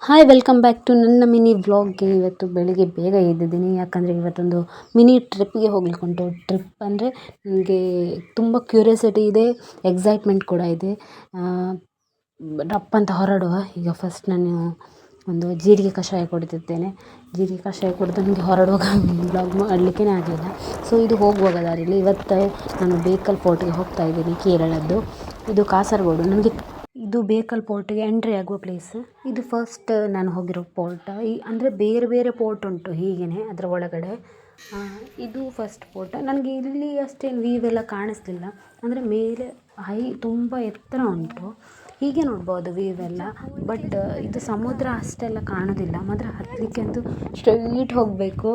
Hi welcome back to ನನ್ನ mini ವ್ಲಾಗ್ಗೆ. ಇವತ್ತು ಬೆಳಿಗ್ಗೆ ಬೇಗ ಎದ್ದಿದ್ದೀನಿ, ಯಾಕಂದರೆ ಇವತ್ತೊಂದು ಮಿನಿ ಟ್ರಿಪ್ಗೆ ಹೋಗ್ಲಿಕ್ಕೆ ಉಂಟು. ಟ್ರಿಪ್ ಅಂದರೆ ನನಗೆ ತುಂಬ ಕ್ಯೂರಿಯಾಸಿಟಿ ಇದೆ, ಎಕ್ಸೈಟ್ಮೆಂಟ್ ಕೂಡ ಇದೆ. ರಪ್ಪಂತ ಹೊರಡುವ. ಈಗ ಫಸ್ಟ್ ನಾನು ಒಂದು ಜೀರಿಗೆ ಕಷಾಯ ಕುಡಿತಿದ್ದೇನೆ. ಜೀರಿಗೆ ಕಷಾಯ ಕುಡಿದು ನನಗೆ ಹೊರಡುವಾಗ ವ್ಲಾಗ್ ಮಾಡಲಿಕ್ಕೇ ಆಗಲಿಲ್ಲ. ಸೊ ಇದು ಹೋಗುವಾಗ ದಾರಿಯಲ್ಲಿ ಇವತ್ತು ನಾನು ಬೇಕಲ್ ಫೋರ್ಟ್ಗೆ ಹೋಗ್ತಾ ಇದ್ದೀನಿ, ಕೇರಳದ್ದು. ಇದು ಕಾಸರಗೋಡು. ನನಗೆ ಇದು ಬೇಕಲ್ ಪೋರ್ಟ್ಗೆ ಎಂಟ್ರಿ ಆಗುವ ಪ್ಲೇಸ್. ಇದು ಫಸ್ಟ್ ನಾನು ಹೋಗಿರೋ ಪೋರ್ಟ್. ಅಂದರೆ ಬೇರೆ ಬೇರೆ ಪೋರ್ಟ್ ಉಂಟು ಹೀಗೇ ಅದರ ಒಳಗಡೆ. ಇದು ಫಸ್ಟ್ ಪೋರ್ಟ್. ನನಗೆ ಇಲ್ಲಿ ಅಷ್ಟೇನು ವ್ಯೂ ಎಲ್ಲ ಕಾಣಿಸ್ಲಿಲ್ಲ, ಅಂದರೆ ಮೇಲೆ ತುಂಬ ಎತ್ತರ ಉಂಟು, ಹೀಗೆ ನೋಡ್ಬೋದು ವ್ಯೂ ಎಲ್ಲ. ಬಟ್ ಇದು ಸಮುದ್ರ ಅಷ್ಟೆಲ್ಲ ಕಾಣೋದಿಲ್ಲ. ಮಾತ್ರ ಹತ್ತಲಿಕ್ಕೆ ಅಂತೂ ಸ್ಟ್ರೈಟ್ ಹೋಗಬೇಕು.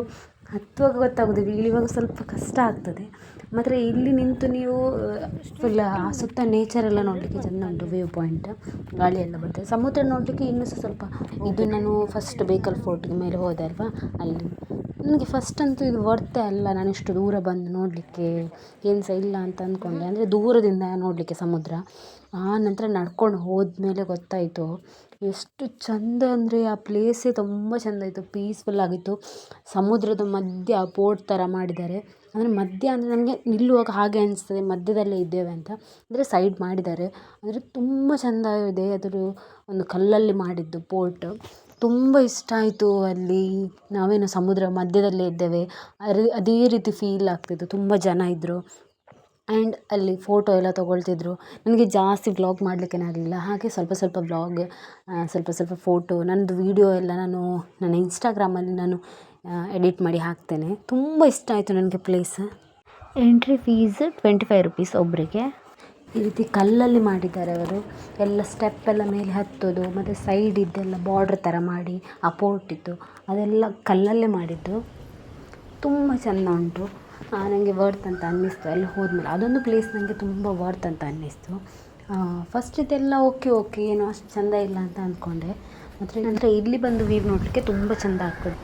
ಹತ್ತುವಾಗ ಗೊತ್ತಾಗೋದು, ಇಳಿಯುವಾಗ ಸ್ವಲ್ಪ ಕಷ್ಟ ಆಗ್ತದೆ. ಮಾತ್ರ ಇಲ್ಲಿ ನಿಂತು ನೀವು ಫುಲ್ ಸುತ್ತ ನೇಚರೆಲ್ಲ ನೋಡಲಿಕ್ಕೆ ಚೆಂದ ಉಂಟು. ವ್ಯೂ ಪಾಯಿಂಟ್, ಗಾಳಿ ಎಲ್ಲ ಬರ್ತದೆ. ಸಮುದ್ರ ನೋಡಲಿಕ್ಕೆ ಇನ್ನೂ ಸ್ವಲ್ಪ. ಇದು ನಾನು ಫಸ್ಟ್ ಬೇಕಲ್ ಫೋರ್ಟ್ಗೆ ಮೇಲೆ ಹೋದೆ ಅಲ್ವಾ, ಅಲ್ಲಿ ನನಗೆ ಫಸ್ಟ್ ಅಂತೂ ಇದು ವರ್ತೆ ಅಲ್ಲ. ನಾನು ಇಷ್ಟು ದೂರ ಬಂದು ನೋಡಲಿಕ್ಕೆ ಏನು ಸಹ ಇಲ್ಲ ಅಂತ ಅಂದ್ಕೊಂಡೆ, ಅಂದರೆ ದೂರದಿಂದ ನೋಡಲಿಕ್ಕೆ ಸಮುದ್ರ. ಆ ನಂತರ ನಡ್ಕೊಂಡು ಹೋದ್ಮೇಲೆ ಗೊತ್ತಾಯಿತು ಎಷ್ಟು ಚೆಂದ ಅಂದರೆ ಆ ಪ್ಲೇಸೇ ತುಂಬ ಚೆಂದ ಇತ್ತು, ಪೀಸ್ಫುಲ್ ಆಗಿತ್ತು. ಸಮುದ್ರದ ಮಧ್ಯ ಪೋರ್ಟ್ ಥರ ಮಾಡಿದ್ದಾರೆ. ಅಂದರೆ ಮಧ್ಯ ಅಂದರೆ ನಮಗೆ ನಿಲ್ಲುವಾಗ ಹಾಗೆ ಅನಿಸ್ತದೆ ಮಧ್ಯದಲ್ಲೇ ಇದ್ದೇವೆ ಅಂತ. ಅಂದರೆ ಸೈಡ್ ಮಾಡಿದ್ದಾರೆ, ಅಂದರೆ ತುಂಬ ಚೆಂದ ಇದೆ. ಅದರ ಒಂದು ಕಲ್ಲಲ್ಲಿ ಮಾಡಿದ್ದು ಪೋರ್ಟ್ ತುಂಬ ಇಷ್ಟ ಆಯಿತು. ಅಲ್ಲಿ ನಾವೇನು ಸಮುದ್ರ ಮಧ್ಯದಲ್ಲೇ ಇದ್ದೇವೆ ಅದೇ ರೀತಿ ಫೀಲ್ ಆಗ್ತಿತ್ತು. ತುಂಬ ಜನ ಇದ್ದರು ಆ್ಯಂಡ್ ಅಲ್ಲಿ ಫೋಟೋ ಎಲ್ಲ ತೊಗೊಳ್ತಿದ್ರು. ನನಗೆ ಜಾಸ್ತಿ ವ್ಲಾಗ್ ಮಾಡಲಿಕ್ಕೆ ಆಗಲಿಲ್ಲ, ಹಾಗೆ ಸ್ವಲ್ಪ ಸ್ವಲ್ಪ ವ್ಲಾಗ್, ಸ್ವಲ್ಪ ಸ್ವಲ್ಪ ಫೋಟೋ, ನನ್ನದು ವೀಡಿಯೋ ಎಲ್ಲ ನಾನು ನನ್ನ ಇನ್ಸ್ಟಾಗ್ರಾಮಲ್ಲಿ ನಾನು ಎಡಿಟ್ ಮಾಡಿ ಹಾಕ್ತೇನೆ. ತುಂಬ ಇಷ್ಟ ಆಯಿತು ನನಗೆ ಪ್ಲೇಸ್. ಎಂಟ್ರಿ ಫೀಸ್ 25 ರುಪೀಸ್ ಒಬ್ಬರಿಗೆ. ಈ ರೀತಿ ಕಲ್ಲಲ್ಲಿ ಮಾಡಿದ್ದಾರೆ ಅವರು. ಎಲ್ಲ ಸ್ಟೆಪ್ ಎಲ್ಲ ಮೇಲೆ ಹತ್ತೋದು, ಮತ್ತು ಸೈಡ್ ಇದ್ದೆಲ್ಲ ಬಾರ್ಡ್ರ್ ಥರ ಮಾಡಿ ಆ ಪೋರ್ಟ್ ಇತ್ತು, ಅದೆಲ್ಲ ಕಲ್ಲಲ್ಲೇ ಮಾಡಿದ್ದು. ತುಂಬ ಚೆಂದ ಉಂಟು. ನನಗೆ ವರ್ತ್ ಅಂತ ಅನ್ನಿಸ್ತು ಅಲ್ಲಿ ಹೋದ್ಮೇಲೆ. ಅದೊಂದು ಪ್ಲೇಸ್ ನನಗೆ ತುಂಬ ವರ್ತ್ ಅಂತ ಅನ್ನಿಸ್ತು. ಫಸ್ಟ್ ಇದೆಲ್ಲ ಓಕೆ ಏನೋ ಅಷ್ಟು ಚೆಂದ ಇಲ್ಲ ಅಂತ ಅಂದ್ಕೊಂಡೆ. ಮತ್ತು ನಂತರ ಇಲ್ಲಿ ಬಂದು ವ್ಯೂ ನೋಡಲಿಕ್ಕೆ ತುಂಬ ಚೆಂದ ಆಗ್ತದೆ.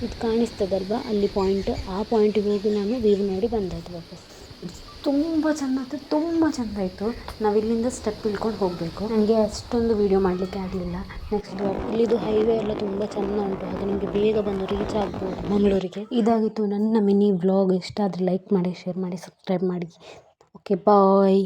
ಇದು ಕಾಣಿಸ್ತದಲ್ವ ಅಲ್ಲಿ ಪಾಯಿಂಟ್, ಆ ಪಾಯಿಂಟಿಗೆ ಹೋಗಿ ನಾನು ವ್ಯೂ ನೋಡಿ ಬಂದದ್ದು ವಾಪಸ್. ತುಂಬ ಚೆಂದ ಆಯಿತು, ತುಂಬ ಚೆಂದ ಆಯಿತು. ನಾವು ಇಲ್ಲಿಂದ ಸ್ಟೆಪ್ ಇಳ್ಕೊಂಡು ಹೋಗಬೇಕು. ನನಗೆ ಅಷ್ಟೊಂದು ವೀಡಿಯೋ ಮಾಡಲಿಕ್ಕೆ ಆಗಲಿಲ್ಲ. ನೆಕ್ಸ್ಟ್ ಇಲ್ಲಿದು ಹೈವೇ ಎಲ್ಲ ತುಂಬ ಚೆಂದ ಉಂಟು, ಹಾಗೆ ನಮಗೆ ಬೇಗ ಬಂದು ರೀಚ್ ಆಗ್ಬೋದು ಮಂಗಳೂರಿಗೆ. ಇದಾಗಿತ್ತು ನನ್ನ ಮಿನಿ ವ್ಲಾಗ್. ಇಷ್ಟ ಆದರೆ ಲೈಕ್ ಮಾಡಿ, ಶೇರ್ ಮಾಡಿ, ಸಬ್ಸ್ಕ್ರೈಬ್ ಮಾಡಿ. ಓಕೆ, ಬಾಯ್.